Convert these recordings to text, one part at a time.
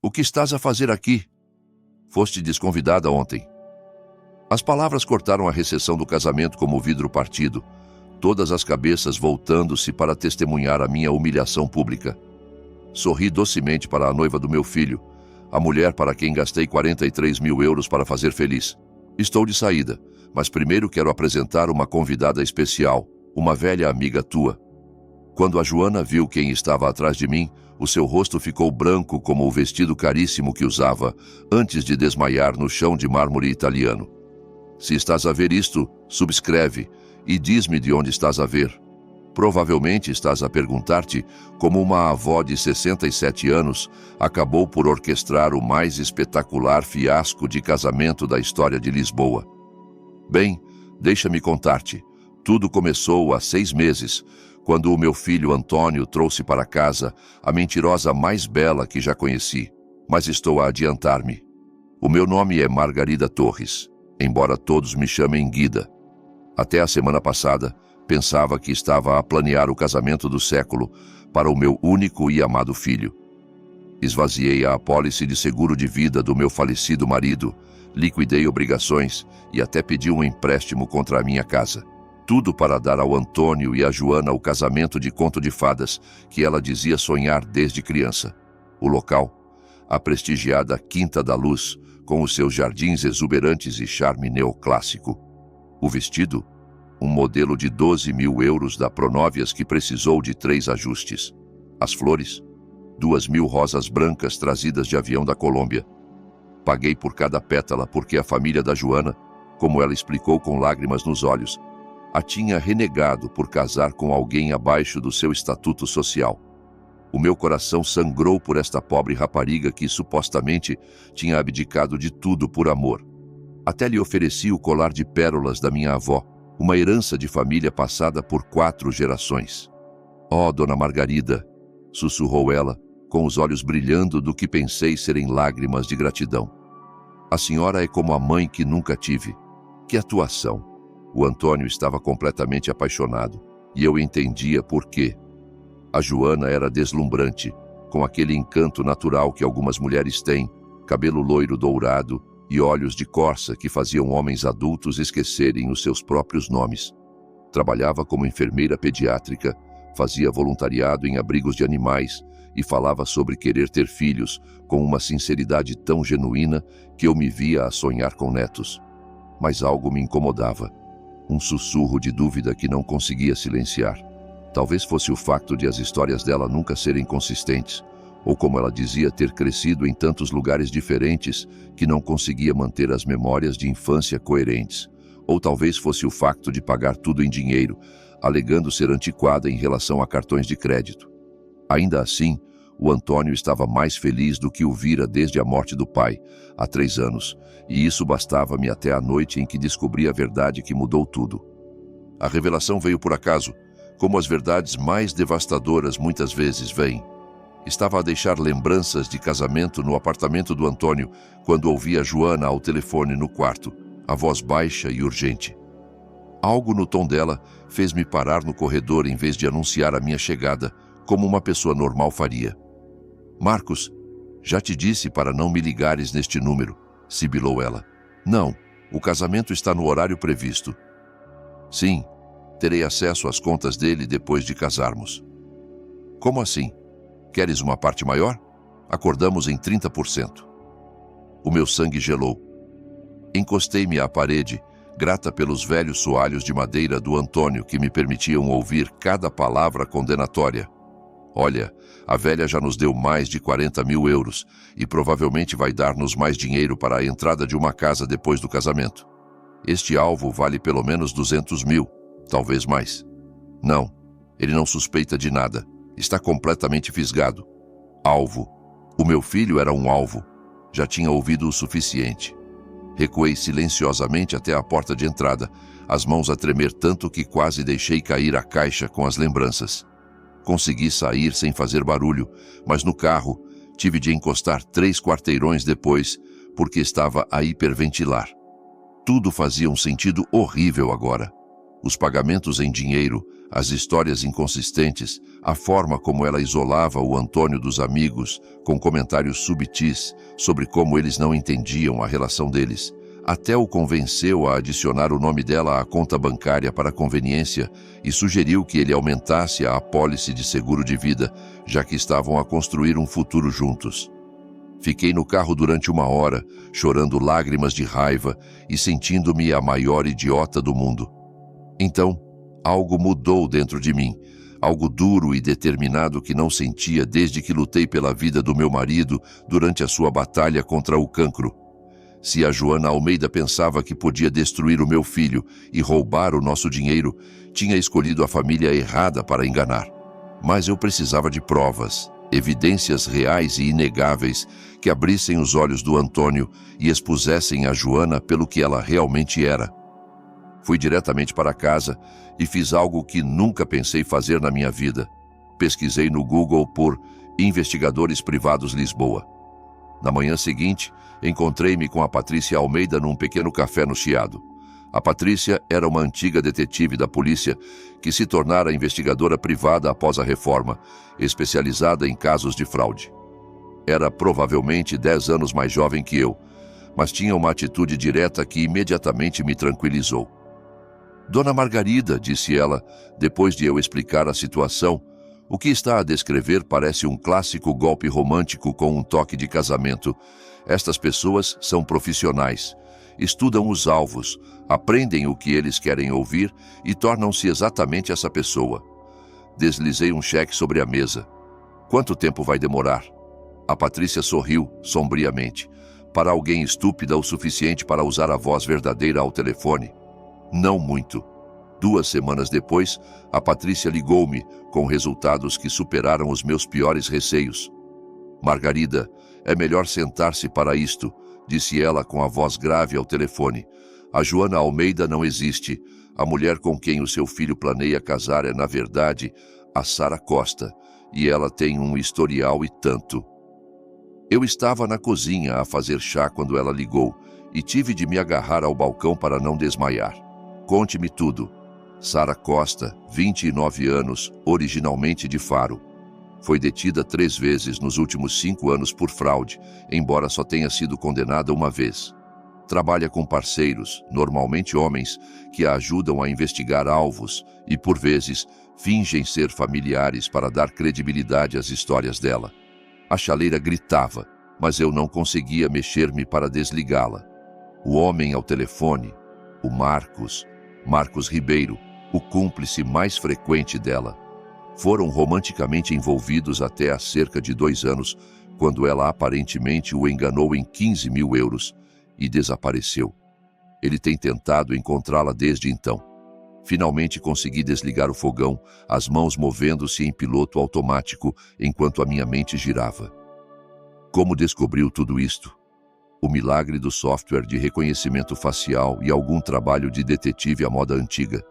O que estás a fazer aqui? Foste desconvidada ontem. As palavras cortaram a recessão do casamento como vidro partido, todas as cabeças voltando-se para testemunhar a minha humilhação pública. Sorri docemente para a noiva do meu filho, a mulher para quem gastei 43 mil euros para fazer feliz. Estou de saída, mas primeiro quero apresentar uma convidada especial, uma velha amiga tua. Quando a Joana viu quem estava atrás de mim, o seu rosto ficou branco como o vestido caríssimo que usava, antes de desmaiar no chão de mármore italiano. Se estás a ver isto, subscreve e diz-me de onde estás a ver. Provavelmente estás a perguntar-te como uma avó de 67 anos acabou por orquestrar o mais espetacular fiasco de casamento da história de Lisboa. Bem, deixa-me contar-te. Tudo começou há 6 meses, quando o meu filho Antônio trouxe para casa a mentirosa mais bela que já conheci. Mas estou a adiantar-me. O meu nome é Margarida Torres, embora todos me chamem Guida. Até a semana passada, pensava que estava a planear o casamento do século para o meu único e amado filho. Esvaziei a apólice de seguro de vida do meu falecido marido, liquidei obrigações e até pedi um empréstimo contra a minha casa. Tudo para dar ao Antônio e à Joana o casamento de conto de fadas que ela dizia sonhar desde criança. O local, a prestigiada Quinta da Luz, com os seus jardins exuberantes e charme neoclássico. O vestido, um modelo de 12 mil euros da Pronovias que precisou de 3 ajustes. As flores, 2.000 rosas brancas trazidas de avião da Colômbia. Paguei por cada pétala porque a família da Joana, como ela explicou com lágrimas nos olhos, a tinha renegado por casar com alguém abaixo do seu estatuto social. O meu coração sangrou por esta pobre rapariga que supostamente tinha abdicado de tudo por amor. Até lhe ofereci o colar de pérolas da minha avó, uma herança de família passada por 4 gerações. "Oh, Dona Margarida", sussurrou ela, com os olhos brilhando do que pensei serem lágrimas de gratidão. "A senhora é como a mãe que nunca tive. Que atuação!" O Antônio estava completamente apaixonado, e eu entendia por quê. A Joana era deslumbrante, com aquele encanto natural que algumas mulheres têm, cabelo loiro dourado e olhos de corça que faziam homens adultos esquecerem os seus próprios nomes. Trabalhava como enfermeira pediátrica, fazia voluntariado em abrigos de animais e falava sobre querer ter filhos com uma sinceridade tão genuína que eu me via a sonhar com netos. Mas algo me incomodava. Um sussurro de dúvida que não conseguia silenciar. Talvez fosse o facto de as histórias dela nunca serem consistentes, ou como ela dizia, ter crescido em tantos lugares diferentes que não conseguia manter as memórias de infância coerentes. Ou talvez fosse o facto de pagar tudo em dinheiro, alegando ser antiquada em relação a cartões de crédito. Ainda assim, o Antônio estava mais feliz do que o vira desde a morte do pai, há 3 anos, e isso bastava-me até a noite em que descobri a verdade que mudou tudo. A revelação veio por acaso, como as verdades mais devastadoras muitas vezes vêm. Estava a deixar lembranças de casamento no apartamento do Antônio quando ouvi a Joana ao telefone no quarto, a voz baixa e urgente. Algo no tom dela fez-me parar no corredor em vez de anunciar a minha chegada, como uma pessoa normal faria. "Marcos, já te disse para não me ligares neste número", sibilou ela. "Não, o casamento está no horário previsto." "Sim, terei acesso às contas dele depois de casarmos." "Como assim? Queres uma parte maior? Acordamos em 30%. O meu sangue gelou. Encostei-me à parede, grata pelos velhos soalhos de madeira do Antônio que me permitiam ouvir cada palavra condenatória. "Olha, a velha já nos deu mais de 40 mil euros e provavelmente vai dar-nos mais dinheiro para a entrada de uma casa depois do casamento. Este alvo vale pelo menos 200 mil, talvez mais. Não, ele não suspeita de nada. Está completamente fisgado. Alvo. O meu filho era um alvo. Já tinha ouvido o suficiente." Recuei silenciosamente até a porta de entrada, as mãos a tremer tanto que quase deixei cair a caixa com as lembranças. Consegui sair sem fazer barulho, mas no carro tive de encostar 3 quarteirões depois, porque estava a hiperventilar. Tudo fazia um sentido horrível agora. Os pagamentos em dinheiro, as histórias inconsistentes, a forma como ela isolava o Antônio dos amigos, com comentários subtis sobre como eles não entendiam a relação deles, até o convenceu a adicionar o nome dela à conta bancária para conveniência e sugeriu que ele aumentasse a apólice de seguro de vida, já que estavam a construir um futuro juntos. Fiquei no carro durante 1 hora, chorando lágrimas de raiva e sentindo-me a maior idiota do mundo. Então, algo mudou dentro de mim, algo duro e determinado que não sentia desde que lutei pela vida do meu marido durante a sua batalha contra o cancro. Se a Joana Almeida pensava que podia destruir o meu filho e roubar o nosso dinheiro, tinha escolhido a família errada para enganar. Mas eu precisava de provas, evidências reais e inegáveis que abrissem os olhos do Antônio e expusessem a Joana pelo que ela realmente era. Fui diretamente para casa e fiz algo que nunca pensei fazer na minha vida. Pesquisei no Google por Investigadores Privados Lisboa. Na manhã seguinte, encontrei-me com a Patrícia Almeida num pequeno café no Chiado. A Patrícia era uma antiga detetive da polícia que se tornara investigadora privada após a reforma, especializada em casos de fraude. Era provavelmente 10 anos mais jovem que eu, mas tinha uma atitude direta que imediatamente me tranquilizou. Dona Margarida, disse ela, depois de eu explicar a situação, o que está a descrever parece um clássico golpe romântico com um toque de casamento. Estas pessoas são profissionais, estudam os alvos, aprendem o que eles querem ouvir e tornam-se exatamente essa pessoa. Deslizei um cheque sobre a mesa. Quanto tempo vai demorar? A Patrícia sorriu, sombriamente. Para alguém estúpida o suficiente para usar a voz verdadeira ao telefone? Não muito. 2 semanas depois, a Patrícia ligou-me com resultados que superaram os meus piores receios. Margarida, é melhor sentar-se para isto, disse ela com a voz grave ao telefone. A Joana Almeida não existe. A mulher com quem o seu filho planeia casar é, na verdade, a Sara Costa, e ela tem um historial e tanto. Eu estava na cozinha a fazer chá quando ela ligou e tive de me agarrar ao balcão para não desmaiar. Conte-me tudo. Sara Costa, 29 anos, originalmente de Faro. Foi detida 3 vezes nos últimos 5 anos por fraude, embora só tenha sido condenada 1 vez. Trabalha com parceiros, normalmente homens, que a ajudam a investigar alvos e, por vezes, fingem ser familiares para dar credibilidade às histórias dela. A chaleira gritava, mas eu não conseguia mexer-me para desligá-la. O homem ao telefone, o Marcos Ribeiro, o cúmplice mais frequente dela. Foram romanticamente envolvidos até há cerca de 2 anos, quando ela aparentemente o enganou em 15 mil euros e desapareceu. Ele tem tentado encontrá-la desde então. Finalmente consegui desligar o fogão, as mãos movendo-se em piloto automático enquanto a minha mente girava. Como descobriu tudo isto? O milagre do software de reconhecimento facial e algum trabalho de detetive à moda antiga.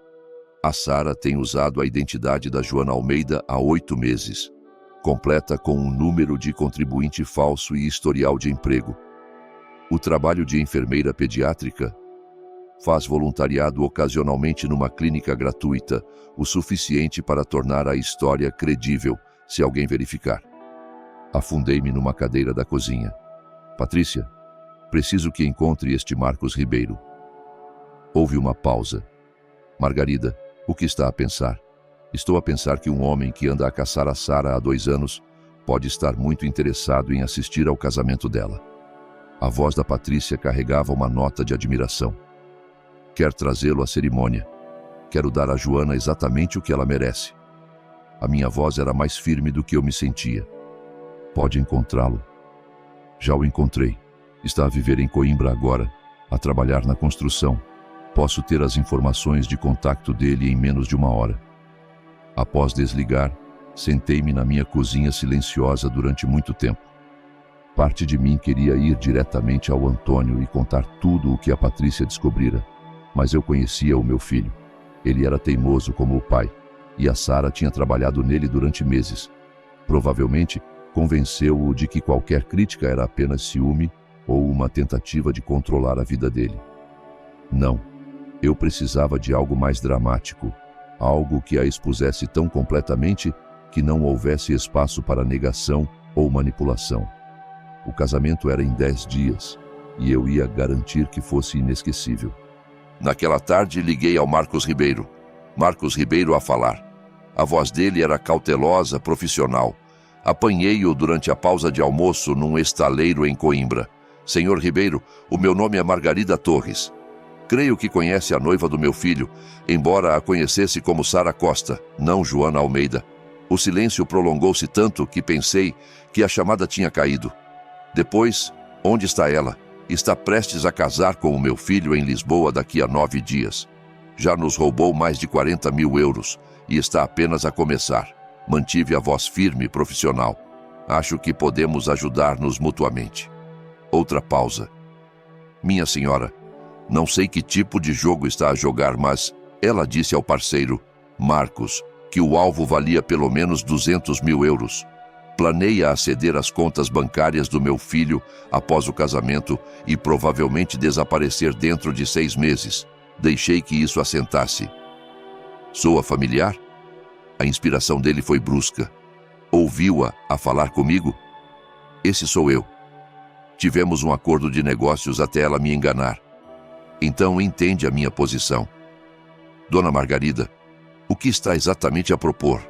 A Sara tem usado a identidade da Joana Almeida há 8 meses. Completa com um número de contribuinte falso e historial de emprego. O trabalho de enfermeira pediátrica. Faz voluntariado ocasionalmente numa clínica gratuita, o suficiente para tornar a história credível, se alguém verificar. Afundei-me numa cadeira da cozinha. Patrícia, preciso que encontre este Marcos Ribeiro. Houve uma pausa. Margarida, o que está a pensar? Estou a pensar que um homem que anda a caçar a Sara há 2 anos pode estar muito interessado em assistir ao casamento dela. A voz da Patrícia carregava uma nota de admiração. Quer trazê-lo à cerimônia. Quero dar a Joana exatamente o que ela merece. A minha voz era mais firme do que eu me sentia. Pode encontrá-lo. Já o encontrei. Está a viver em Coimbra agora, a trabalhar na construção. Posso ter as informações de contato dele em menos de 1 hora. Após desligar, sentei-me na minha cozinha silenciosa durante muito tempo. Parte de mim queria ir diretamente ao Antônio e contar tudo o que a Patrícia descobrira, mas eu conhecia o meu filho. Ele era teimoso como o pai, e a Sara tinha trabalhado nele durante meses. Provavelmente, convenceu-o de que qualquer crítica era apenas ciúme ou uma tentativa de controlar a vida dele. Não, Eu precisava de algo mais dramático, algo que a expusesse tão completamente que não houvesse espaço para negação ou manipulação. O casamento era em 10 dias e eu ia garantir que fosse inesquecível. Naquela tarde, liguei ao Marcos Ribeiro. Marcos Ribeiro a falar. A voz dele era cautelosa, profissional. Apanhei-o durante a pausa de almoço num estaleiro em Coimbra. Senhor Ribeiro, o meu nome é Margarida Torres. Creio que conhece a noiva do meu filho, embora a conhecesse como Sara Costa, não Joana Almeida. O silêncio prolongou-se tanto que pensei que a chamada tinha caído. Depois, onde está ela? Está prestes a casar com o meu filho em Lisboa daqui a 9 dias. Já nos roubou mais de 40 mil euros e está apenas a começar. Mantive a voz firme e profissional. Acho que podemos ajudar-nos mutuamente. Outra pausa. Minha senhora, não sei que tipo de jogo está a jogar, mas ela disse ao parceiro, Marcos, que o alvo valia pelo menos 200 mil euros. Planeia aceder às contas bancárias do meu filho após o casamento e provavelmente desaparecer dentro de 6 meses. Deixei que isso assentasse. Soa familiar? A inspiração dele foi brusca. Ouviu-a a falar comigo? Esse sou eu. Tivemos um acordo de negócios até ela me enganar. Então entende a minha posição. Dona Margarida, o que está exatamente a propor?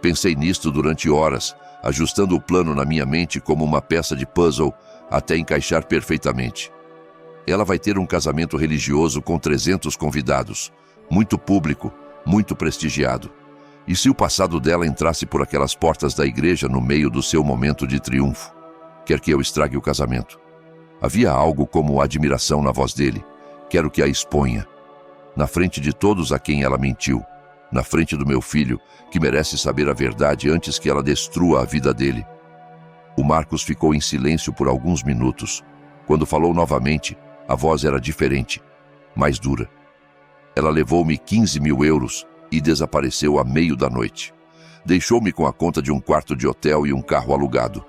Pensei nisto durante horas, ajustando o plano na minha mente como uma peça de puzzle até encaixar perfeitamente. Ela vai ter um casamento religioso com 300 convidados, muito público, muito prestigiado. E se o passado dela entrasse por aquelas portas da igreja no meio do seu momento de triunfo? Quer que eu estrague o casamento? Havia algo como admiração na voz dele. Quero que a exponha. Na frente de todos a quem ela mentiu. Na frente do meu filho, que merece saber a verdade antes que ela destrua a vida dele. O Marcos ficou em silêncio por alguns minutos. Quando falou novamente, a voz era diferente, mais dura. Ela levou-me 15 mil euros e desapareceu à meio da noite. Deixou-me com a conta de um quarto de hotel e um carro alugado.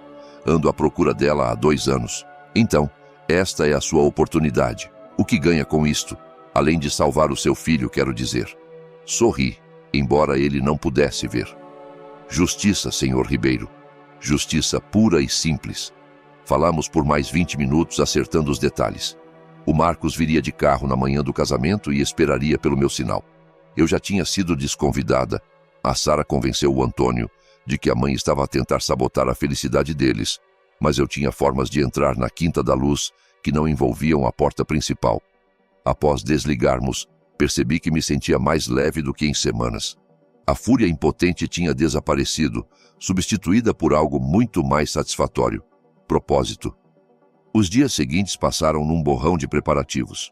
Ando à procura dela há 2 anos. Então, esta é a sua oportunidade. O que ganha com isto? Além de salvar o seu filho, quero dizer. Sorri, embora ele não pudesse ver. Justiça, senhor Ribeiro. Justiça pura e simples. Falamos por mais 20 minutos acertando os detalhes. O Marcos viria de carro na manhã do casamento e esperaria pelo meu sinal. Eu já tinha sido desconvidada. A Sara convenceu o Antônio de que a mãe estava a tentar sabotar a felicidade deles, mas eu tinha formas de entrar na Quinta da Luz que não envolviam a porta principal. Após desligarmos, percebi que me sentia mais leve do que em semanas. A fúria impotente tinha desaparecido, substituída por algo muito mais satisfatório: propósito. Os dias seguintes passaram num borrão de preparativos.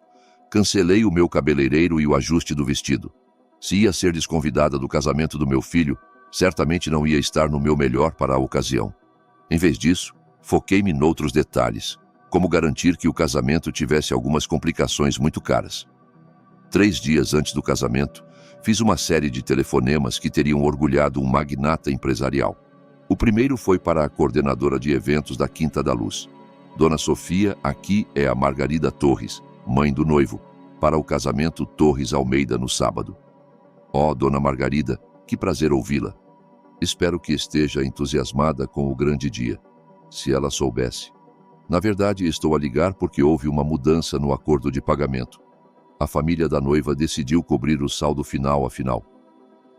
Cancelei o meu cabeleireiro e o ajuste do vestido. Se ia ser desconvidada do casamento do meu filho, certamente não ia estar no meu melhor para a ocasião. Em vez disso, foquei-me noutros detalhes, como garantir que o casamento tivesse algumas complicações muito caras. 3 dias antes do casamento, fiz uma série de telefonemas que teriam orgulhado um magnata empresarial. O primeiro foi para a coordenadora de eventos da Quinta da Luz. Dona Sofia, aqui é a Margarida Torres, mãe do noivo, para o casamento Torres Almeida no sábado. Oh, Dona Margarida, que prazer ouvi-la. Espero que esteja entusiasmada com o grande dia. Se ela soubesse. Na verdade, estou a ligar porque houve uma mudança no acordo de pagamento. A família da noiva decidiu cobrir o saldo final, afinal.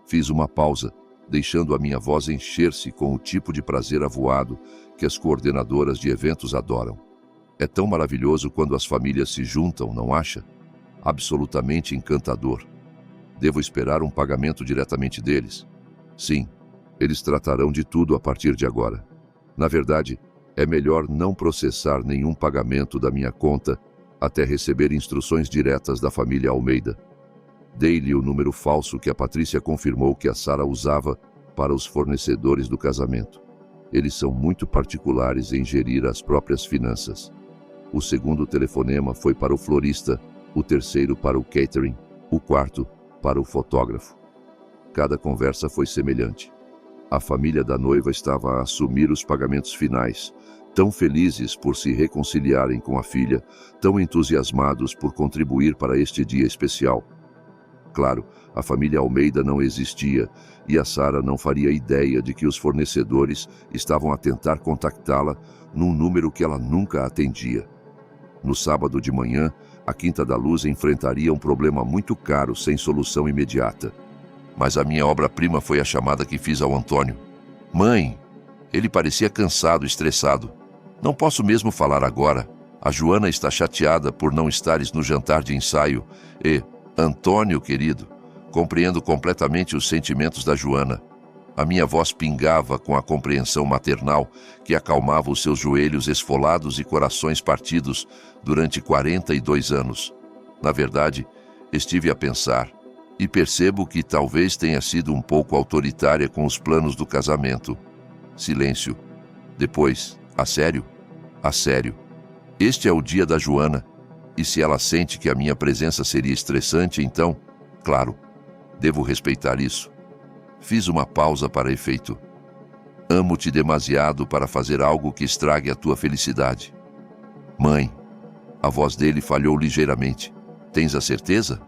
Fiz uma pausa, deixando a minha voz encher-se com o tipo de prazer avoado que as coordenadoras de eventos adoram. É tão maravilhoso quando as famílias se juntam, não acha? Absolutamente encantador. Devo esperar um pagamento diretamente deles? Sim, eles tratarão de tudo a partir de agora. Na verdade, é melhor não processar nenhum pagamento da minha conta até receber instruções diretas da família Almeida. Dei-lhe o número falso que a Patrícia confirmou que a Sara usava para os fornecedores do casamento. Eles são muito particulares em gerir as próprias finanças. O segundo telefonema foi para o florista, o terceiro para o catering, o quarto para o fotógrafo. Cada conversa foi semelhante. A família da noiva estava a assumir os pagamentos finais, tão felizes por se reconciliarem com a filha, tão entusiasmados por contribuir para este dia especial. Claro, a família Almeida não existia e a Sara não faria ideia de que os fornecedores estavam a tentar contactá-la num número que ela nunca atendia. No sábado de manhã, a Quinta da Luz enfrentaria um problema muito caro sem solução imediata. Mas a minha obra-prima foi a chamada que fiz ao Antônio. Mãe, ele parecia cansado, estressado. Não posso mesmo falar agora. A Joana está chateada por não estares no jantar de ensaio e, Antônio, querido, compreendo completamente os sentimentos da Joana. A minha voz pingava com a compreensão maternal que acalmava os seus joelhos esfolados e corações partidos durante 42 anos. Na verdade, estive a pensar e percebo que talvez tenha sido um pouco autoritária com os planos do casamento. Silêncio. Depois, a sério? A sério. Este é o dia da Joana, e se ela sente que a minha presença seria estressante, então, claro, devo respeitar isso. Fiz uma pausa para efeito. Amo-te demasiado para fazer algo que estrague a tua felicidade. Mãe, a voz dele falhou ligeiramente. Tens a certeza?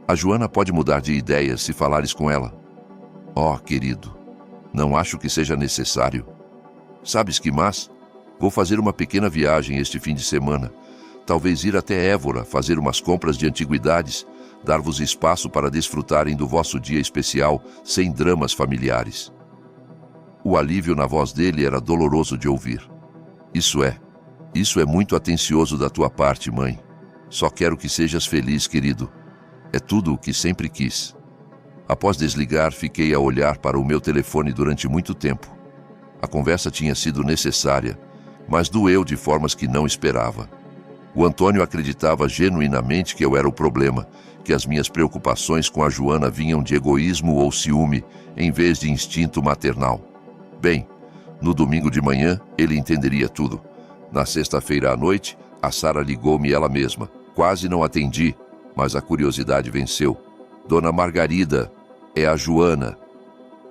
A Joana pode mudar de ideia se falares com ela. Oh, querido, não acho que seja necessário. Sabes que mais? Vou fazer uma pequena viagem este fim de semana. Talvez ir até Évora, fazer umas compras de antiguidades, dar-vos espaço para desfrutarem do vosso dia especial, sem dramas familiares. O alívio na voz dele era doloroso de ouvir. Isso é muito atencioso da tua parte, mãe. Só quero que sejas feliz, querido. É tudo o que sempre quis. Após desligar, fiquei a olhar para o meu telefone durante muito tempo. A conversa tinha sido necessária, mas doeu de formas que não esperava. O Antônio acreditava genuinamente que eu era o problema, que as minhas preocupações com a Joana vinham de egoísmo ou ciúme, em vez de instinto maternal. Bem, no domingo de manhã, ele entenderia tudo. Na sexta-feira à noite, a Sara ligou-me ela mesma. Quase não atendi, mas a curiosidade venceu. Dona Margarida, é a Joana.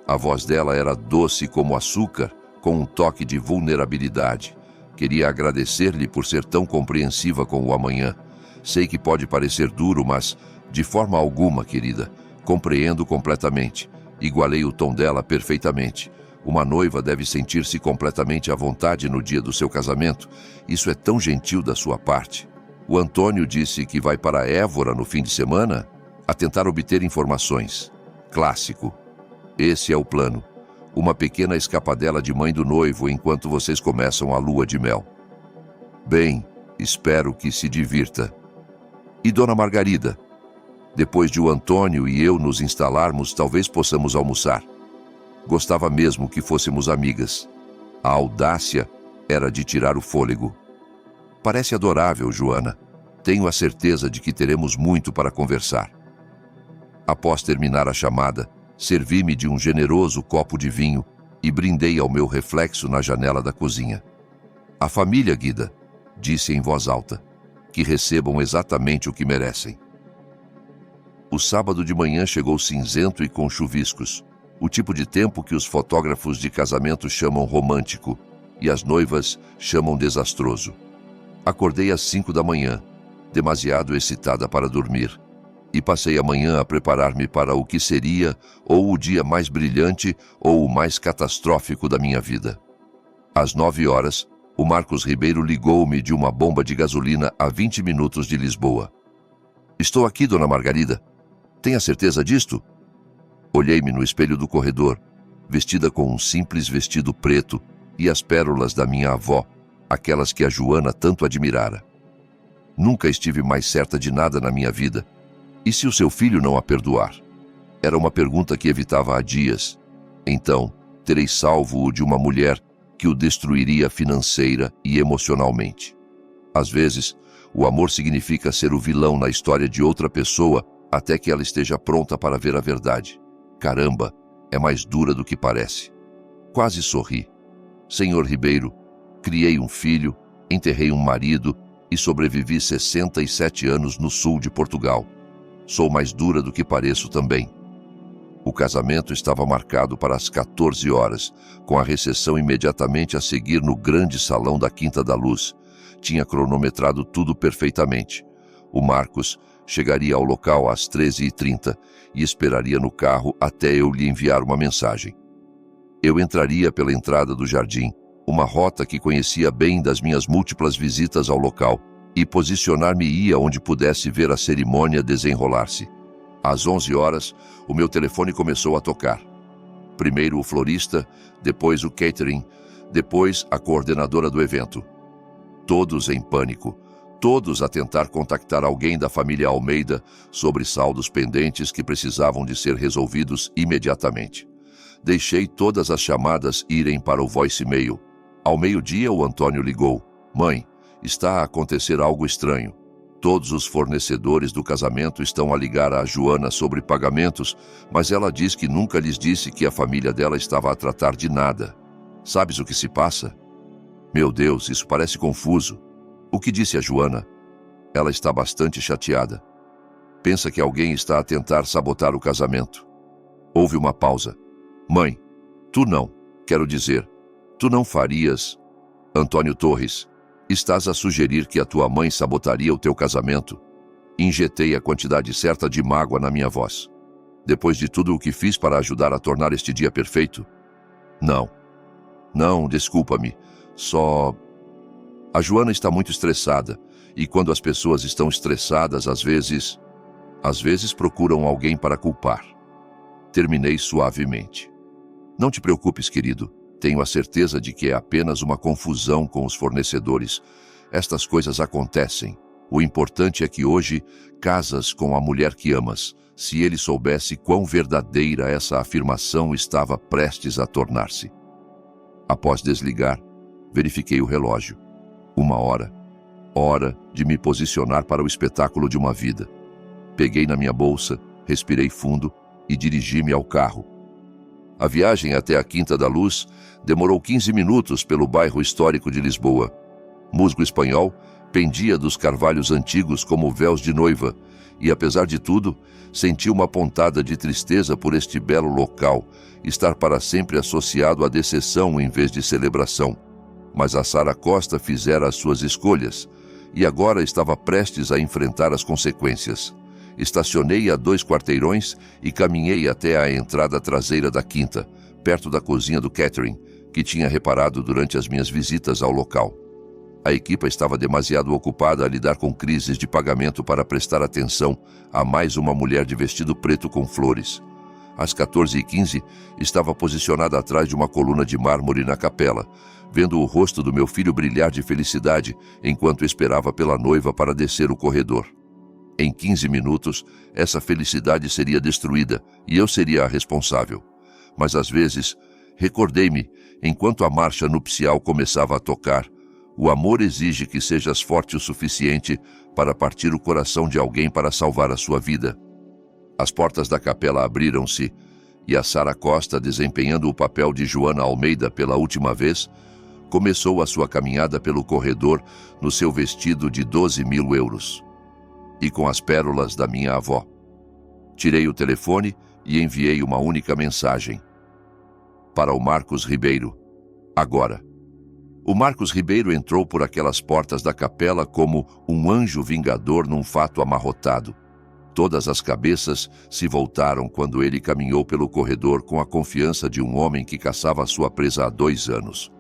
A voz dela era doce como açúcar, com um toque de vulnerabilidade. Queria agradecer-lhe por ser tão compreensiva com o amanhã. Sei que pode parecer duro, mas, de forma alguma, querida, compreendo completamente. Igualei o tom dela perfeitamente. Uma noiva deve sentir-se completamente à vontade no dia do seu casamento. Isso é tão gentil da sua parte. O Antônio disse que vai para Évora no fim de semana a tentar obter informações. Clássico. Esse é o plano. Uma pequena escapadela de mãe do noivo enquanto vocês começam a lua de mel. Bem, espero que se divirta. E Dona Margarida? Depois de o Antônio e eu nos instalarmos, talvez possamos almoçar. Gostava mesmo que fôssemos amigas. A audácia era de tirar o fôlego. Parece adorável, Joana. Tenho a certeza de que teremos muito para conversar. Após terminar a chamada, servi-me de um generoso copo de vinho e brindei ao meu reflexo na janela da cozinha. A família, Guida, disse em voz alta, que recebam exatamente o que merecem. O sábado de manhã chegou cinzento e com chuviscos, o tipo de tempo que os fotógrafos de casamento chamam romântico e as noivas chamam desastroso. Acordei às 5 da manhã, demasiado excitada para dormir, e passei a manhã a preparar-me para o que seria ou o dia mais brilhante ou o mais catastrófico da minha vida. Às 9 horas, o Marcos Ribeiro ligou-me de uma bomba de gasolina a 20 minutos de Lisboa. Estou aqui, Dona Margarida. Tem a certeza disto? Olhei-me no espelho do corredor, vestida com um simples vestido preto e as pérolas da minha avó, aquelas que a Joana tanto admirara. Nunca estive mais certa de nada na minha vida. E se o seu filho não a perdoar? Era uma pergunta que evitava há dias. Então, terei salvo-o de uma mulher que o destruiria financeira e emocionalmente. Às vezes, o amor significa ser o vilão na história de outra pessoa até que ela esteja pronta para ver a verdade. Caramba, é mais dura do que parece. Quase sorri. Senhor Ribeiro, criei um filho, enterrei um marido e sobrevivi 67 anos no sul de Portugal. Sou mais dura do que pareço também. O casamento estava marcado para as 14 horas, com a recepção imediatamente a seguir no grande salão da Quinta da Luz. Tinha cronometrado tudo perfeitamente. O Marcos chegaria ao local às 13h30 e esperaria no carro até eu lhe enviar uma mensagem. Eu entraria pela entrada do jardim, uma rota que conhecia bem das minhas múltiplas visitas ao local, e posicionar-me-ia onde pudesse ver a cerimônia desenrolar-se. Às 11 horas, o meu telefone começou a tocar. Primeiro o florista, depois o catering, depois a coordenadora do evento. Todos em pânico, todos a tentar contactar alguém da família Almeida sobre saldos pendentes que precisavam de ser resolvidos imediatamente. Deixei todas as chamadas irem para o voicemail. Ao meio-dia, o Antônio ligou. Mãe, está a acontecer algo estranho. Todos os fornecedores do casamento estão a ligar a Joana sobre pagamentos, mas ela diz que nunca lhes disse que a família dela estava a tratar de nada. Sabes o que se passa? Meu Deus, isso parece confuso. O que disse a Joana? Ela está bastante chateada. Pensa que alguém está a tentar sabotar o casamento. Houve uma pausa. Mãe, tu não, quero dizer, tu não farias... Antônio Torres, estás a sugerir que a tua mãe sabotaria o teu casamento? Injetei a quantidade certa de mágoa na minha voz. Depois de tudo o que fiz para ajudar a tornar este dia perfeito? Não, desculpa-me. Só... A Joana está muito estressada, e quando as pessoas estão estressadas, às vezes procuram alguém para culpar. Terminei suavemente. Não te preocupes, querido. Tenho a certeza de que é apenas uma confusão com os fornecedores. Estas coisas acontecem. O importante é que hoje casas com a mulher que amas. Se ele soubesse quão verdadeira essa afirmação estava prestes a tornar-se. Após desligar, verifiquei o relógio. 1 hora. Hora de me posicionar para o espetáculo de uma vida. Peguei na minha bolsa, respirei fundo e dirigi-me ao carro. A viagem até a Quinta da Luz demorou 15 minutos pelo bairro histórico de Lisboa. Musgo espanhol pendia dos carvalhos antigos como véus de noiva, e apesar de tudo, senti uma pontada de tristeza por este belo local estar para sempre associado à decepção em vez de celebração. Mas a Sara Costa fizera as suas escolhas, e agora estava prestes a enfrentar as consequências. Estacionei a 2 quarteirões e caminhei até a entrada traseira da quinta, perto da cozinha do catering, que tinha reparado durante as minhas visitas ao local. A equipa estava demasiado ocupada a lidar com crises de pagamento para prestar atenção a mais uma mulher de vestido preto com flores. Às 14h15, estava posicionada atrás de uma coluna de mármore na capela, vendo o rosto do meu filho brilhar de felicidade enquanto esperava pela noiva para descer o corredor. Em 15 minutos, essa felicidade seria destruída e eu seria a responsável. Mas às vezes, recordei-me, enquanto a marcha nupcial começava a tocar, o amor exige que sejas forte o suficiente para partir o coração de alguém para salvar a sua vida. As portas da capela abriram-se e a Sara Costa, desempenhando o papel de Joana Almeida pela última vez, começou a sua caminhada pelo corredor no seu vestido de 12.000 euros. E com as pérolas da minha avó. Tirei o telefone e enviei uma única mensagem. Para o Marcos Ribeiro. Agora. O Marcos Ribeiro entrou por aquelas portas da capela como um anjo vingador num fato amarrotado. Todas as cabeças se voltaram quando ele caminhou pelo corredor com a confiança de um homem que caçava sua presa há 2 anos.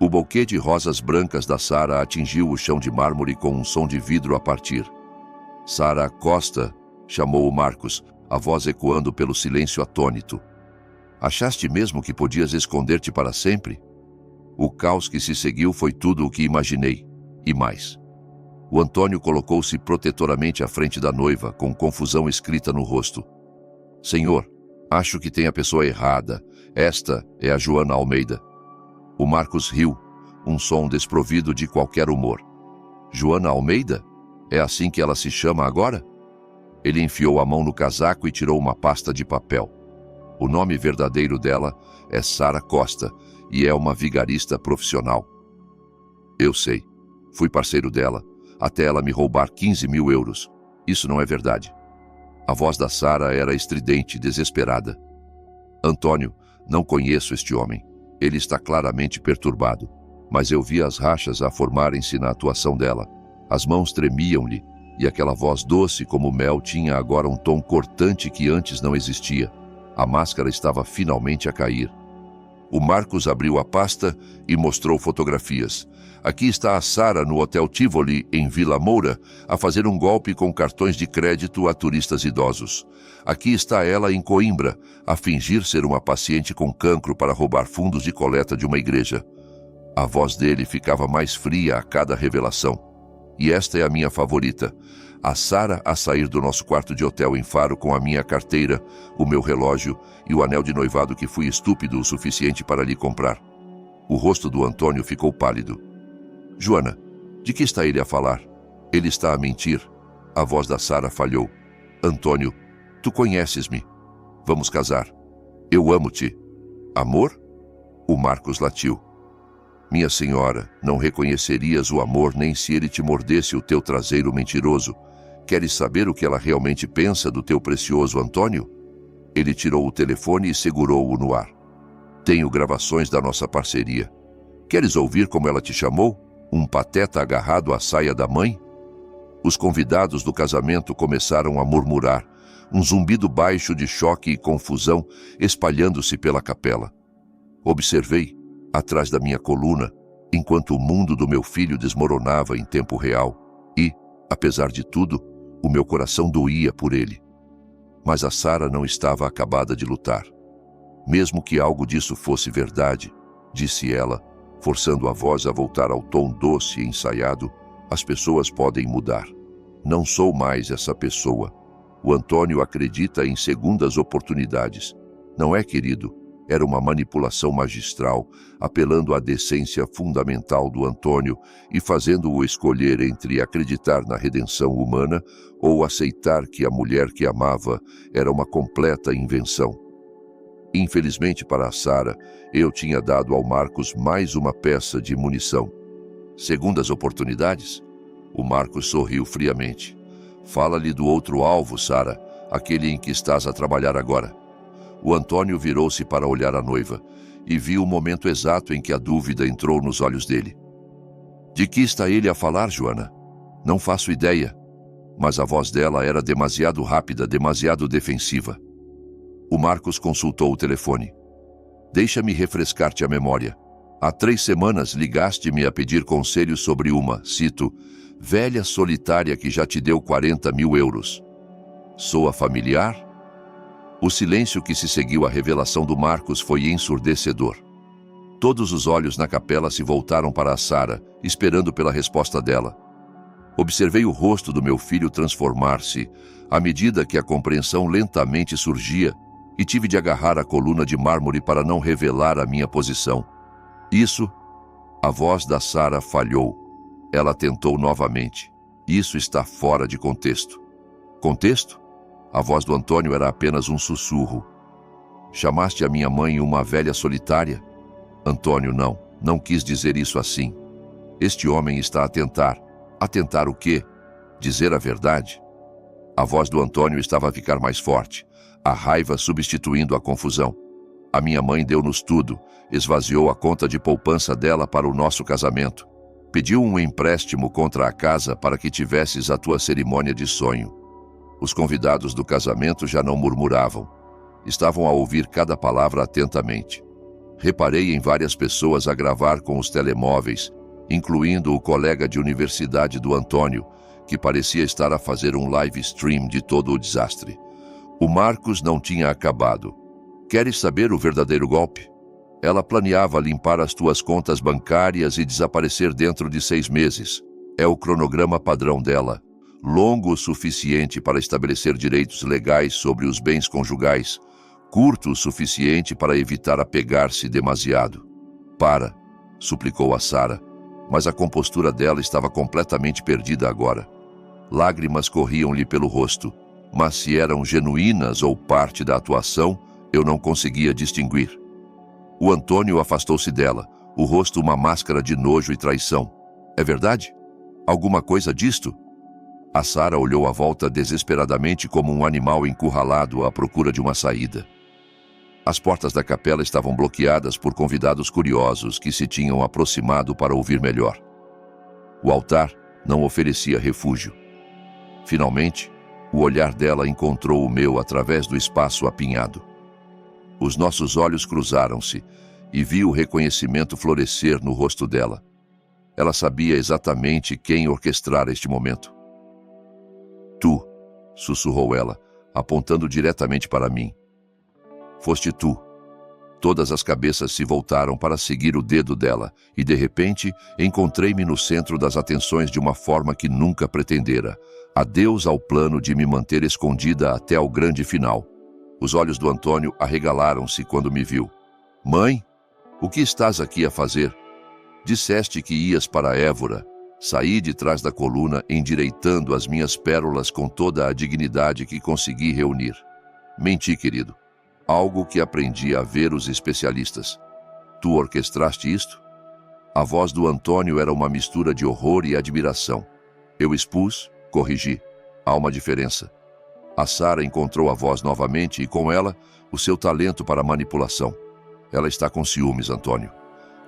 O buquê de rosas brancas da Sara atingiu o chão de mármore com um som de vidro a partir. Sara Costa, chamou o Marcos, a voz ecoando pelo silêncio atônito. Achaste mesmo que podias esconder-te para sempre? O caos que se seguiu foi tudo o que imaginei, e mais. O Antônio colocou-se protetoramente à frente da noiva, com confusão escrita no rosto. Senhor, acho que tem a pessoa errada. Esta é a Joana Almeida. O Marcos riu, um som desprovido de qualquer humor. Joana Almeida? É assim que ela se chama agora? Ele enfiou a mão no casaco e tirou uma pasta de papel. O nome verdadeiro dela é Sara Costa e é uma vigarista profissional. Eu sei. Fui parceiro dela, até ela me roubar 15.000 euros. Isso não é verdade. A voz da Sara era estridente, desesperada. Antônio, não conheço este homem. Ele está claramente perturbado. Mas eu vi as rachas a formarem-se na atuação dela. As mãos tremiam-lhe, e aquela voz doce como mel tinha agora um tom cortante que antes não existia. A máscara estava finalmente a cair. O Marcos abriu a pasta e mostrou fotografias. Aqui está a Sara no Hotel Tivoli, em Vila Moura, a fazer um golpe com cartões de crédito a turistas idosos. Aqui está ela em Coimbra, a fingir ser uma paciente com cancro para roubar fundos de coleta de uma igreja. A voz dele ficava mais fria a cada revelação. E esta é a minha favorita. A Sara a sair do nosso quarto de hotel em Faro com a minha carteira, o meu relógio e o anel de noivado que fui estúpido o suficiente para lhe comprar. O rosto do Antônio ficou pálido. Joana, de que está ele a falar? Ele está a mentir. A voz da Sara falhou. Antônio, tu conheces-me. Vamos casar. Eu amo-te. Amor? O Marcos latiu. Minha senhora, não reconhecerias o amor nem se ele te mordesse o teu traseiro mentiroso. Queres saber o que ela realmente pensa do teu precioso Antônio? Ele tirou o telefone e segurou-o no ar. Tenho gravações da nossa parceria. Queres ouvir como ela te chamou? Um pateta agarrado à saia da mãe? Os convidados do casamento começaram a murmurar, um zumbido baixo de choque e confusão espalhando-se pela capela. Observei, atrás da minha coluna, enquanto o mundo do meu filho desmoronava em tempo real, e, apesar de tudo, o meu coração doía por ele. Mas a Sara não estava acabada de lutar. Mesmo que algo disso fosse verdade, disse ela, forçando a voz a voltar ao tom doce e ensaiado, as pessoas podem mudar. Não sou mais essa pessoa. O Antônio acredita em segundas oportunidades. Não é, querido? Era uma manipulação magistral, apelando à decência fundamental do Antônio e fazendo-o escolher entre acreditar na redenção humana ou aceitar que a mulher que amava era uma completa invenção. Infelizmente para a Sara, eu tinha dado ao Marcos mais uma peça de munição. Segundas oportunidades? O Marcos sorriu friamente. Fala-lhe do outro alvo, Sara, aquele em que estás a trabalhar agora. O Antônio virou-se para olhar a noiva e viu o momento exato em que a dúvida entrou nos olhos dele. De que está ele a falar, Joana? Não faço ideia. Mas a voz dela era demasiado rápida, demasiado defensiva. O Marcos consultou o telefone. Deixa-me refrescar-te a memória. Há 3 semanas ligaste-me a pedir conselhos sobre uma, cito, velha solitária que já te deu 40 mil euros. Soa familiar? O silêncio que se seguiu à revelação do Marcos foi ensurdecedor. Todos os olhos na capela se voltaram para a Sara, esperando pela resposta dela. Observei o rosto do meu filho transformar-se, à medida que a compreensão lentamente surgia, e tive de agarrar a coluna de mármore para não revelar a minha posição. Isso, a voz da Sara falhou. Ela tentou novamente. Isso está fora de contexto. Contexto? A voz do Antônio era apenas um sussurro. Chamaste a minha mãe uma velha solitária? Antônio, não quis dizer isso assim. Este homem está a tentar. A tentar o quê? Dizer a verdade? A voz do Antônio estava a ficar mais forte, a raiva substituindo a confusão. A minha mãe deu-nos tudo, esvaziou a conta de poupança dela para o nosso casamento. Pediu um empréstimo contra a casa para que tivesses a tua cerimônia de sonho. Os convidados do casamento já não murmuravam. Estavam a ouvir cada palavra atentamente. Reparei em várias pessoas a gravar com os telemóveis, incluindo o colega de universidade do Antônio, que parecia estar a fazer um live stream de todo o desastre. O Marcos não tinha acabado. Queres saber o verdadeiro golpe? Ela planeava limpar as tuas contas bancárias e desaparecer dentro de 6 meses. É o cronograma padrão dela. Longo o suficiente para estabelecer direitos legais sobre os bens conjugais, curto o suficiente para evitar apegar-se demasiado. Para, suplicou a Sara, mas a compostura dela estava completamente perdida agora. Lágrimas corriam-lhe pelo rosto, mas se eram genuínas ou parte da atuação, eu não conseguia distinguir. O Antônio afastou-se dela, o rosto uma máscara de nojo e traição. É verdade? Alguma coisa disto? A Sara olhou à volta desesperadamente como um animal encurralado à procura de uma saída. As portas da capela estavam bloqueadas por convidados curiosos que se tinham aproximado para ouvir melhor. O altar não oferecia refúgio. Finalmente, o olhar dela encontrou o meu através do espaço apinhado. Os nossos olhos cruzaram-se e vi o reconhecimento florescer no rosto dela. Ela sabia exatamente quem orquestrara este momento. Tu, sussurrou ela, apontando diretamente para mim. Foste tu. Todas as cabeças se voltaram para seguir o dedo dela e, de repente, encontrei-me no centro das atenções de uma forma que nunca pretendera. Adeus ao plano de me manter escondida até ao grande final. Os olhos do Antônio arregalaram-se quando me viu. Mãe, o que estás aqui a fazer? Disseste que ias para Évora. Saí de trás da coluna, endireitando as minhas pérolas com toda a dignidade que consegui reunir. Menti, querido. Algo que aprendi a ver os especialistas. Tu orquestraste isto? A voz do Antônio era uma mistura de horror e admiração. Eu expus, corrigi. Há uma diferença. A Sara encontrou a voz novamente e, com ela, o seu talento para manipulação. Ela está com ciúmes, Antônio.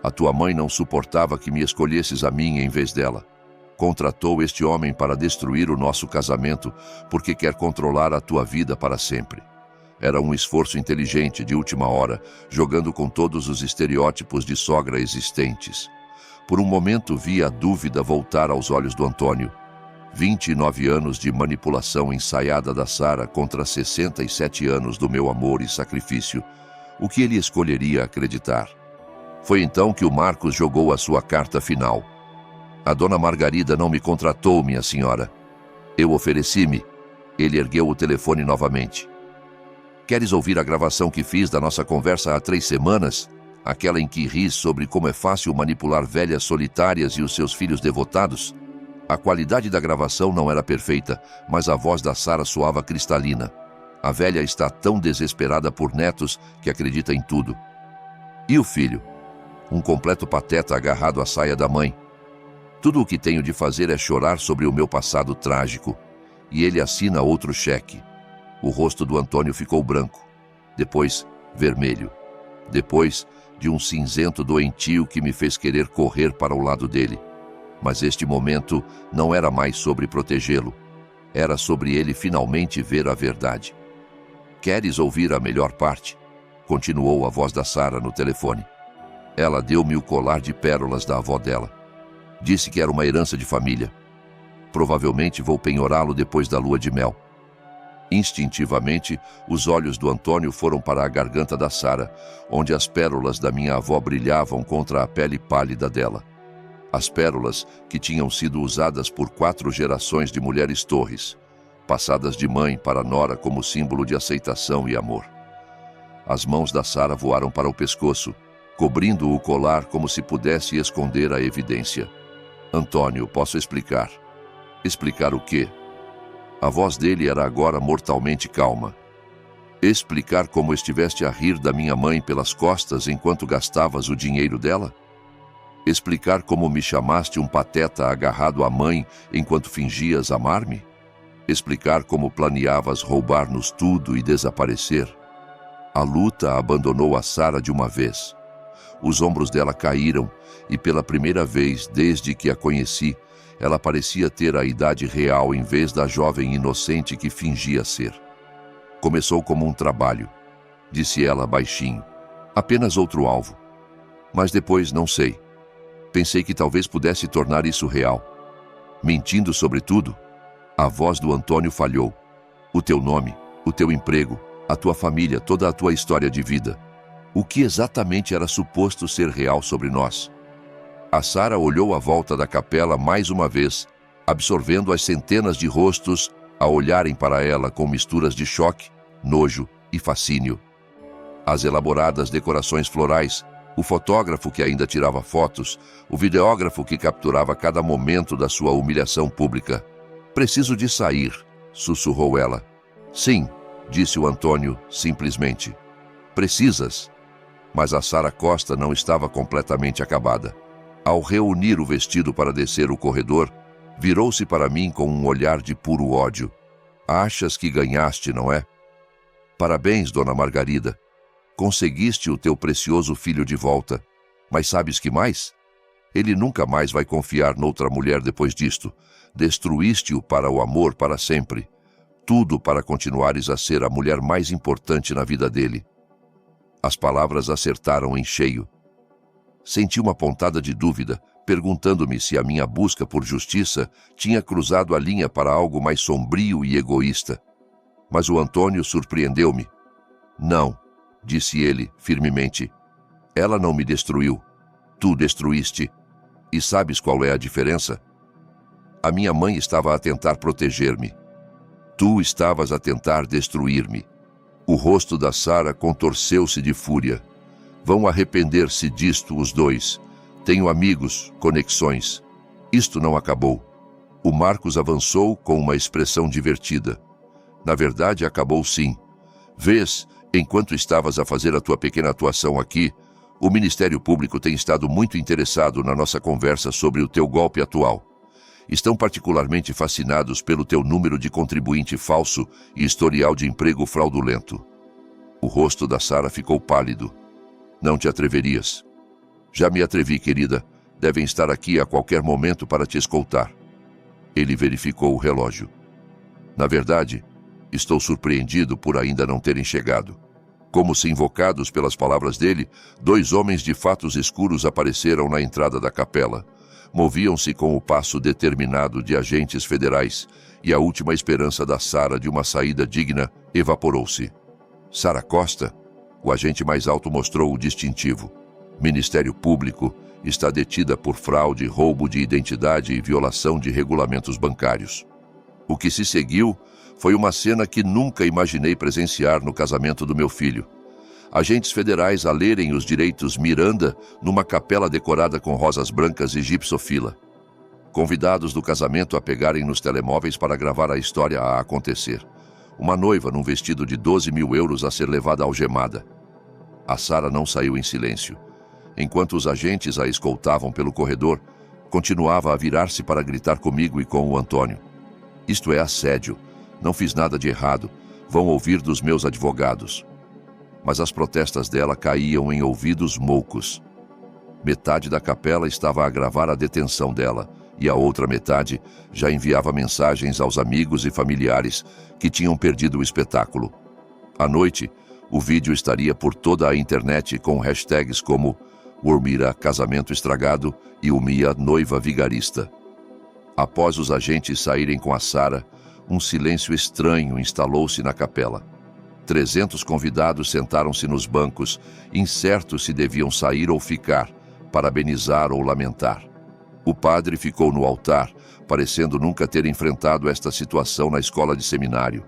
A tua mãe não suportava que me escolhesses a mim em vez dela. Contratou este homem para destruir o nosso casamento porque quer controlar a tua vida para sempre. Era um esforço inteligente de última hora, jogando com todos os estereótipos de sogra existentes. Por um momento vi a dúvida voltar aos olhos do Antônio. 29 anos de manipulação ensaiada da Sara contra 67 anos do meu amor e sacrifício. O que ele escolheria acreditar? Foi então que o Marcos jogou a sua carta final. A dona Margarida não me contratou, minha senhora. Eu ofereci-me. Ele ergueu o telefone novamente. Queres ouvir a gravação que fiz da nossa conversa há 3 semanas? Aquela em que ris sobre como é fácil manipular velhas solitárias e os seus filhos devotados? A qualidade da gravação não era perfeita, mas a voz da Sara soava cristalina. A velha está tão desesperada por netos que acredita em tudo. E o filho? Um completo pateta agarrado à saia da mãe. Tudo o que tenho de fazer é chorar sobre o meu passado trágico. E ele assina outro cheque. O rosto do Antônio ficou branco. Depois, vermelho. Depois, de um cinzento doentio que me fez querer correr para o lado dele. Mas este momento não era mais sobre protegê-lo. Era sobre ele finalmente ver a verdade. Queres ouvir a melhor parte? Continuou a voz da Sara no telefone. Ela deu-me o colar de pérolas da avó dela. Disse que era uma herança de família. Provavelmente vou penhorá-lo depois da lua de mel. Instintivamente, os olhos do Antônio foram para a garganta da Sara, onde as pérolas da minha avó brilhavam contra a pele pálida dela. As pérolas que tinham sido usadas por 4 gerações de mulheres Torres, passadas de mãe para nora como símbolo de aceitação e amor. As mãos da Sara voaram para o pescoço, cobrindo o colar como se pudesse esconder a evidência. Antônio, posso explicar. Explicar o quê? A voz dele era agora mortalmente calma. Explicar como estiveste a rir da minha mãe pelas costas enquanto gastavas o dinheiro dela? Explicar como me chamaste um pateta agarrado à mãe enquanto fingias amar-me? Explicar como planeavas roubar-nos tudo e desaparecer? A luta abandonou a Sara de uma vez. Os ombros dela caíram e pela primeira vez desde que a conheci, ela parecia ter a idade real em vez da jovem inocente que fingia ser. Começou como um trabalho, disse ela baixinho. Apenas outro alvo. Mas depois não sei. Pensei que talvez pudesse tornar isso real. Mentindo sobre tudo, a voz do Antônio falhou. O teu nome, o teu emprego, a tua família, toda a tua história de vida. O que exatamente era suposto ser real sobre nós? A Sara olhou à volta da capela mais uma vez, absorvendo as centenas de rostos a olharem para ela com misturas de choque, nojo e fascínio. As elaboradas decorações florais, o fotógrafo que ainda tirava fotos, o videógrafo que capturava cada momento da sua humilhação pública. Preciso de sair, sussurrou ela. Sim, disse o Antônio, simplesmente. Precisas. Mas a Sara Costa não estava completamente acabada. Ao reunir o vestido para descer o corredor, Virou-se para mim com um olhar de puro ódio. Achas que ganhaste, não é? Parabéns, dona Margarida. Conseguiste o teu precioso filho de volta. Mas sabes que mais? Ele nunca mais vai confiar noutra mulher depois disto. Destruíste-o para o amor para sempre. Tudo para continuares a ser a mulher mais importante na vida dele. As palavras acertaram em cheio. Senti uma pontada de dúvida, perguntando-me se a minha busca por justiça tinha cruzado a linha para algo mais sombrio e egoísta. Mas o Antônio surpreendeu-me. Não, disse ele firmemente. Ela não me destruiu. Tu destruíste. E sabes qual é a diferença? A minha mãe estava a tentar proteger-me. Tu estavas a tentar destruir-me. O rosto da Sara contorceu-se de fúria. Vão arrepender-se disto os dois. Tenho amigos, conexões. Isto não acabou. O Marcos avançou com uma expressão divertida. Na verdade, acabou sim. Vês, enquanto estavas a fazer a tua pequena atuação aqui, o Ministério Público tem estado muito interessado na nossa conversa sobre o teu golpe atual. Estão particularmente fascinados pelo teu número de contribuinte falso e historial de emprego fraudulento. O rosto da Sara ficou pálido. Não te atreverias. Já me atrevi, querida. Devem estar aqui a qualquer momento para te escoltar. Ele verificou o relógio. Na verdade, estou surpreendido por ainda não terem chegado. Como se invocados pelas palavras dele, 2 homens de fatos escuros apareceram na entrada da capela. Moviam-se com o passo determinado de agentes federais, e a última esperança da Sara de uma saída digna evaporou-se. Sara Costa, o agente mais alto mostrou o distintivo. Ministério Público, está detida por fraude, roubo de identidade e violação de regulamentos bancários. O que se seguiu foi uma cena que nunca imaginei presenciar no casamento do meu filho. Agentes federais a lerem os direitos Miranda numa capela decorada com rosas brancas e gipsofila. Convidados do casamento a pegarem nos telemóveis para gravar a história a acontecer. Uma noiva num vestido de 12 mil euros a ser levada algemada. A Sara não saiu em silêncio. Enquanto os agentes a escoltavam pelo corredor, continuava a virar-se para gritar comigo e com o Antônio. Isto é assédio. Não fiz nada de errado. Vão ouvir dos meus advogados. Mas as protestas dela caíam em ouvidos moucos. Metade da capela estava a gravar a detenção dela, e a outra metade já enviava mensagens aos amigos e familiares que tinham perdido o espetáculo. À noite, o vídeo estaria por toda a internet com hashtags como Urmira Casamento Estragado e Umia Noiva Vigarista. Após os agentes saírem com a Sara, um silêncio estranho instalou-se na capela. 300 convidados sentaram-se nos bancos, incertos se deviam sair ou ficar, parabenizar ou lamentar. O padre ficou no altar, parecendo nunca ter enfrentado esta situação na escola de seminário.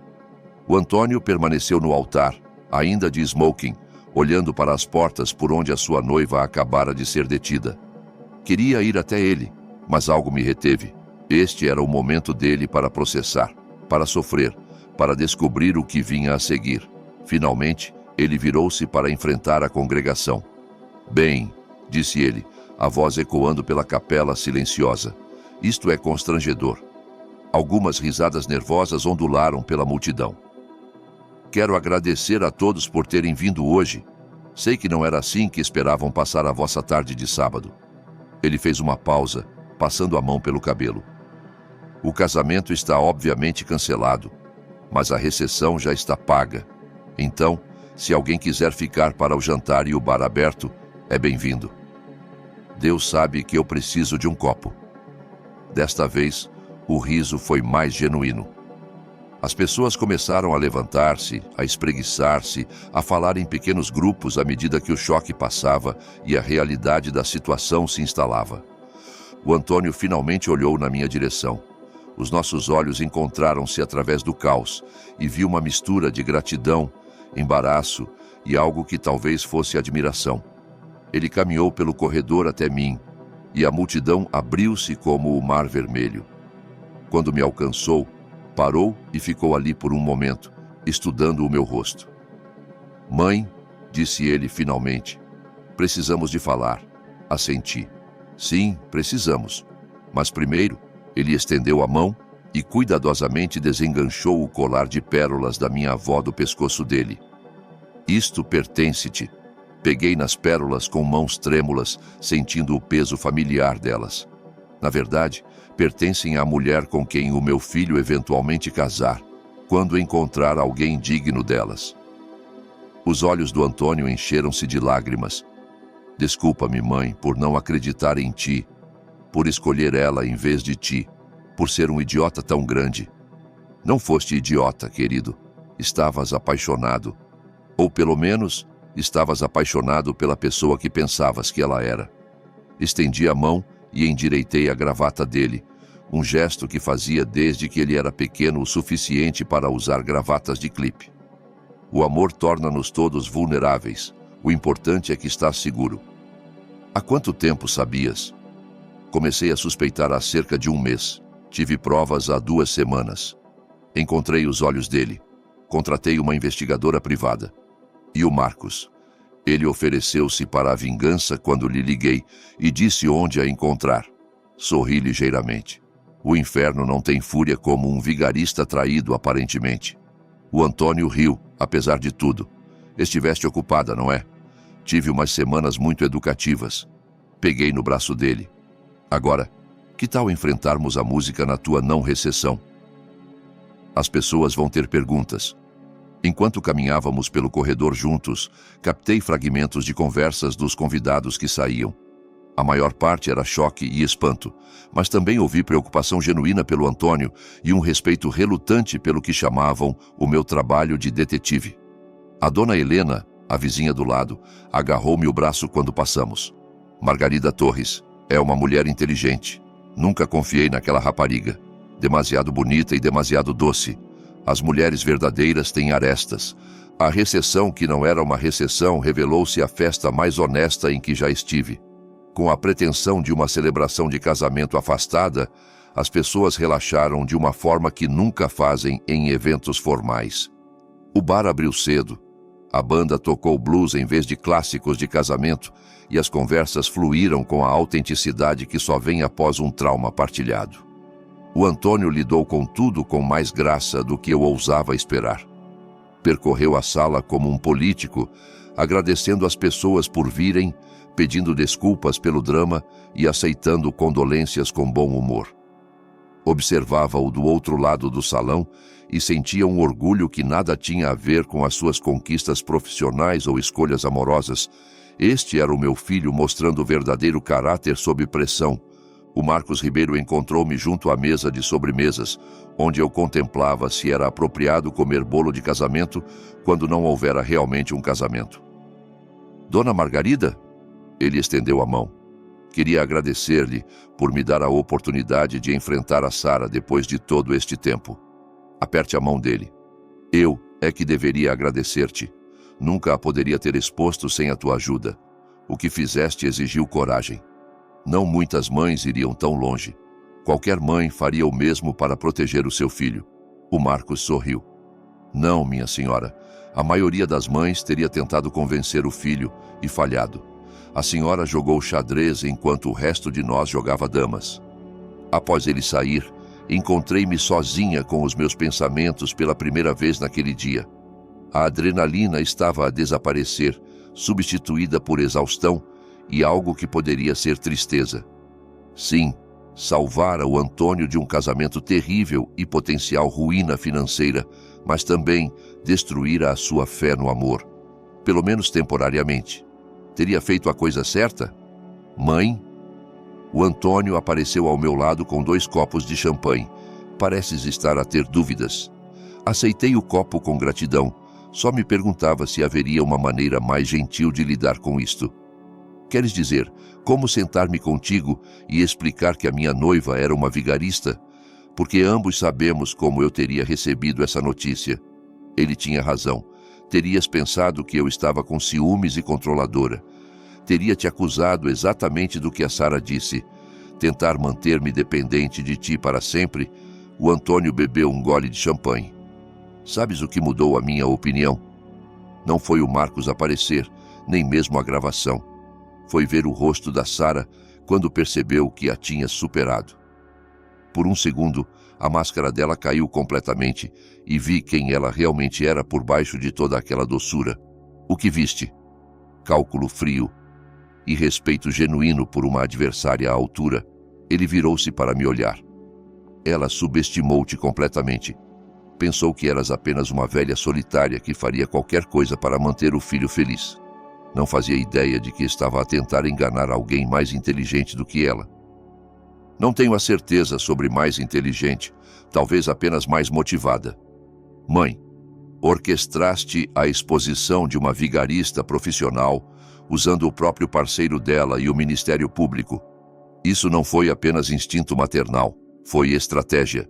O Antônio permaneceu no altar, ainda de smoking, olhando para as portas por onde a sua noiva acabara de ser detida. Queria ir até ele, mas algo me reteve. Este era o momento dele para processar, para sofrer, para descobrir o que vinha a seguir. Finalmente, ele virou-se para enfrentar a congregação. Bem, disse ele, a voz ecoando pela capela silenciosa. Isto é constrangedor. Algumas risadas nervosas ondularam pela multidão. Quero agradecer a todos por terem vindo hoje. Sei que não era assim que esperavam passar a vossa tarde de sábado. Ele fez uma pausa, passando a mão pelo cabelo. O casamento está obviamente cancelado, mas a recepção já está paga. Então, se alguém quiser ficar para o jantar e o bar aberto, é bem-vindo. Deus sabe que eu preciso de um copo. Desta vez, o riso foi mais genuíno. As pessoas começaram a levantar-se, a espreguiçar-se, a falar em pequenos grupos à medida que o choque passava e a realidade da situação se instalava. O Antônio finalmente olhou na minha direção. Os nossos olhos encontraram-se através do caos e vi uma mistura de gratidão, embaraço e algo que talvez fosse admiração. Ele caminhou pelo corredor até mim e a multidão abriu-se como o mar vermelho. Quando me alcançou, parou e ficou ali por um momento, estudando o meu rosto. Mãe, disse ele finalmente, precisamos de falar. Assenti. Sim, precisamos. Mas primeiro, Ele estendeu a mão e cuidadosamente desenganchou o colar de pérolas da minha avó do pescoço dele. Isto pertence-te. Peguei nas pérolas com mãos trêmulas, sentindo o peso familiar delas. Na verdade, pertencem à mulher com quem o meu filho eventualmente casar, quando encontrar alguém digno delas. Os olhos do Antônio encheram-se de lágrimas. Desculpa-me, mãe, por não acreditar em ti, por escolher ela em vez de ti, por ser um idiota tão grande. Não foste idiota, querido. Estavas apaixonado. Ou pelo menos, estavas apaixonado pela pessoa que pensavas que ela era. Estendi a mão e endireitei a gravata dele, um gesto que fazia desde que ele era pequeno o suficiente para usar gravatas de clipe. O amor torna-nos todos vulneráveis. O importante é que estás seguro. Há quanto tempo sabias? Comecei a suspeitar há cerca de 1 mês. Tive provas há 2 semanas. Encontrei os olhos dele. Contratei uma investigadora privada. E o Marcos? Ele ofereceu-se para a vingança quando lhe liguei e disse onde a encontrar. Sorri ligeiramente. O inferno não tem fúria como um vigarista traído, aparentemente. O Antônio riu, apesar de tudo. Estiveste ocupada, não é? Tive umas semanas muito educativas. Peguei no braço dele. Agora, que tal enfrentarmos a música na tua não-recessão? As pessoas vão ter perguntas. Enquanto caminhávamos pelo corredor juntos, captei fragmentos de conversas dos convidados que saíam. A maior parte era choque e espanto, mas também ouvi preocupação genuína pelo Antônio e um respeito relutante pelo que chamavam o meu trabalho de detetive. A dona Helena, a vizinha do lado, agarrou-me o braço quando passamos. Margarida Torres é uma mulher inteligente. Nunca confiei naquela rapariga. Demasiado bonita e demasiado doce. As mulheres verdadeiras têm arestas. A recessão, que não era uma recessão, revelou-se a festa mais honesta em que já estive. Com a pretensão de uma celebração de casamento afastada, as pessoas relaxaram de uma forma que nunca fazem em eventos formais. O bar abriu cedo. A banda tocou blues em vez de clássicos de casamento e as conversas fluíram com a autenticidade que só vem após um trauma partilhado. O Antônio lidou com tudo com mais graça do que eu ousava esperar. Percorreu a sala como um político, agradecendo às pessoas por virem, pedindo desculpas pelo drama e aceitando condolências com bom humor. Observava-o do outro lado do salão e sentia um orgulho que nada tinha a ver com as suas conquistas profissionais ou escolhas amorosas. Este era o meu filho mostrando o verdadeiro caráter sob pressão. O Marcos Ribeiro encontrou-me junto à mesa de sobremesas, onde eu contemplava se era apropriado comer bolo de casamento quando não houvera realmente um casamento. Dona Margarida? Ele estendeu a mão. Queria agradecer-lhe por me dar a oportunidade de enfrentar a Sara depois de todo este tempo. Aperte a mão dele. Eu é que deveria agradecer-te. Nunca a poderia ter exposto sem a tua ajuda. O que fizeste exigiu coragem. Não muitas mães iriam tão longe. Qualquer mãe faria o mesmo para proteger o seu filho. O Marcos sorriu. Não, minha senhora. A maioria das mães teria tentado convencer o filho e falhado. A senhora jogou xadrez enquanto o resto de nós jogava damas. Após ele sair, encontrei-me sozinha com os meus pensamentos pela primeira vez naquele dia. A adrenalina estava a desaparecer, substituída por exaustão e algo que poderia ser tristeza. Sim, salvara o Antônio de um casamento terrível e potencial ruína financeira, mas também destruíra a sua fé no amor, pelo menos temporariamente. Teria feito a coisa certa? Mãe? O Antônio apareceu ao meu lado com 2 copos de champanhe. Pareces estar a ter dúvidas. Aceitei o copo com gratidão. Só me perguntava se haveria uma maneira mais gentil de lidar com isto. Queres dizer, como sentar-me contigo e explicar que a minha noiva era uma vigarista? Porque ambos sabemos como eu teria recebido essa notícia. Ele tinha razão. Terias pensado que eu estava com ciúmes e controladora. Teria te acusado exatamente do que a Sara disse. Tentar manter-me dependente de ti para sempre. O Antônio bebeu um gole de champanhe. Sabes o que mudou a minha opinião? Não foi o Marcos aparecer, nem mesmo a gravação. Foi ver o rosto da Sara quando percebeu que a tinha superado. Por um segundo, a máscara dela caiu completamente e vi quem ela realmente era por baixo de toda aquela doçura. O que viste? Cálculo frio e respeito genuíno por uma adversária à altura. Ele virou-se para me olhar. Ela subestimou-te completamente. Pensou que eras apenas uma velha solitária que faria qualquer coisa para manter o filho feliz. Não fazia ideia de que estava a tentar enganar alguém mais inteligente do que ela. Não tenho a certeza sobre mais inteligente, talvez apenas mais motivada. Mãe, orquestraste a exposição de uma vigarista profissional usando o próprio parceiro dela e o Ministério Público. Isso não foi apenas instinto maternal, foi estratégia.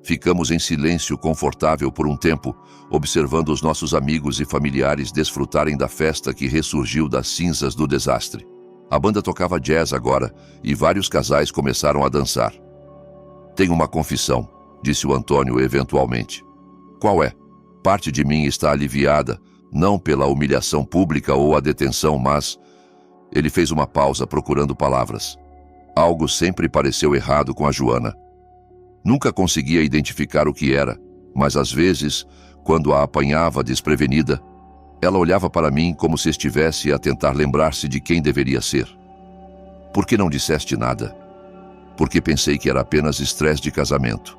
Ficamos em silêncio confortável por um tempo, observando os nossos amigos e familiares desfrutarem da festa que ressurgiu das cinzas do desastre. A banda tocava jazz agora e vários casais começaram a dançar. Tenho uma confissão, disse o Antônio eventualmente. Qual é? Parte de mim está aliviada, não pela humilhação pública ou a detenção, mas... Ele fez uma pausa procurando palavras. Algo sempre pareceu errado com a Joana. Nunca conseguia identificar o que era, mas às vezes, quando a apanhava desprevenida, ela olhava para mim como se estivesse a tentar lembrar-se de quem deveria ser. Por que não disseste nada? Porque pensei que era apenas estresse de casamento.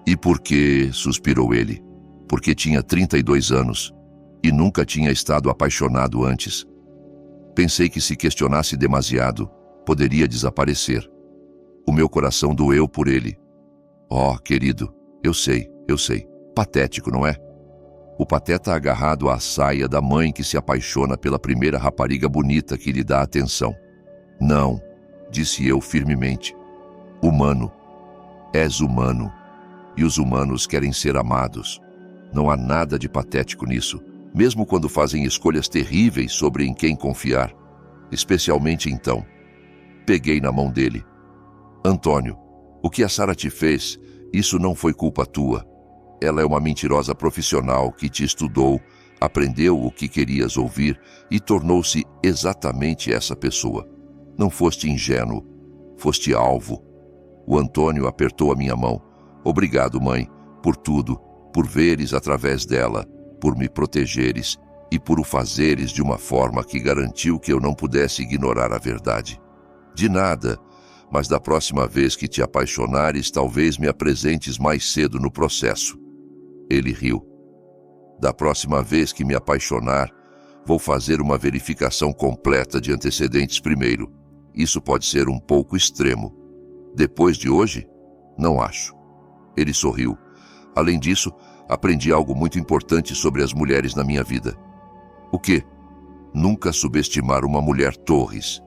E por que, suspirou ele, porque tinha 32 anos e nunca tinha estado apaixonado antes. Pensei que se questionasse demasiado, poderia desaparecer. O meu coração doeu por ele. Oh, querido, eu sei. Patético, não é? O pateta agarrado à saia da mãe que se apaixona pela primeira rapariga bonita que lhe dá atenção. Não, disse eu firmemente. Humano. És humano. E os humanos querem ser amados. Não há nada de patético nisso, mesmo quando fazem escolhas terríveis sobre em quem confiar. Especialmente então. Peguei na mão dele. Antônio, o que a Sara te fez, isso não foi culpa tua. Ela é uma mentirosa profissional que te estudou, aprendeu o que querias ouvir e tornou-se exatamente essa pessoa. Não foste ingênuo, foste alvo. O Antônio apertou a minha mão. Obrigado, mãe, por tudo, por veres através dela, por me protegeres e por o fazeres de uma forma que garantiu que eu não pudesse ignorar a verdade. De nada, mas da próxima vez que te apaixonares, talvez me apresentes mais cedo no processo. Ele riu. Da próxima vez que me apaixonar, vou fazer uma verificação completa de antecedentes primeiro. Isso pode ser um pouco extremo. Depois de hoje? Não acho. Ele sorriu. Além disso, aprendi algo muito importante sobre as mulheres na minha vida. O quê? Nunca subestimar uma mulher Torres.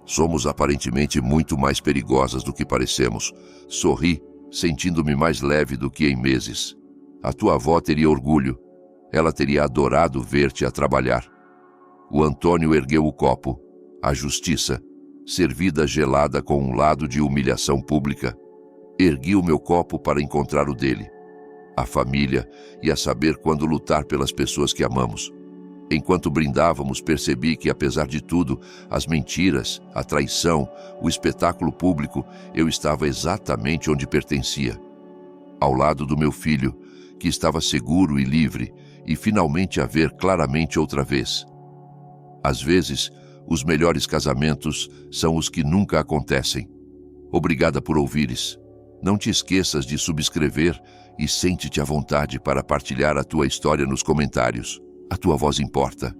Somos aparentemente muito mais perigosas do que parecemos. Sorri, sentindo-me mais leve do que em meses. A tua avó teria orgulho. Ela teria adorado ver-te a trabalhar. O Antônio ergueu o copo. A justiça, servida gelada com um lado de humilhação pública. Ergui o meu copo para encontrar o dele. A família e a saber quando lutar pelas pessoas que amamos. Enquanto brindávamos, percebi que, apesar de tudo, as mentiras, a traição, o espetáculo público, eu estava exatamente onde pertencia. Ao lado do meu filho, que estava seguro e livre, e finalmente a ver claramente outra vez. Às vezes, os melhores casamentos são os que nunca acontecem. Obrigada por ouvires. Não te esqueças de subscrever e sente-te à vontade para partilhar a tua história nos comentários. A tua voz importa.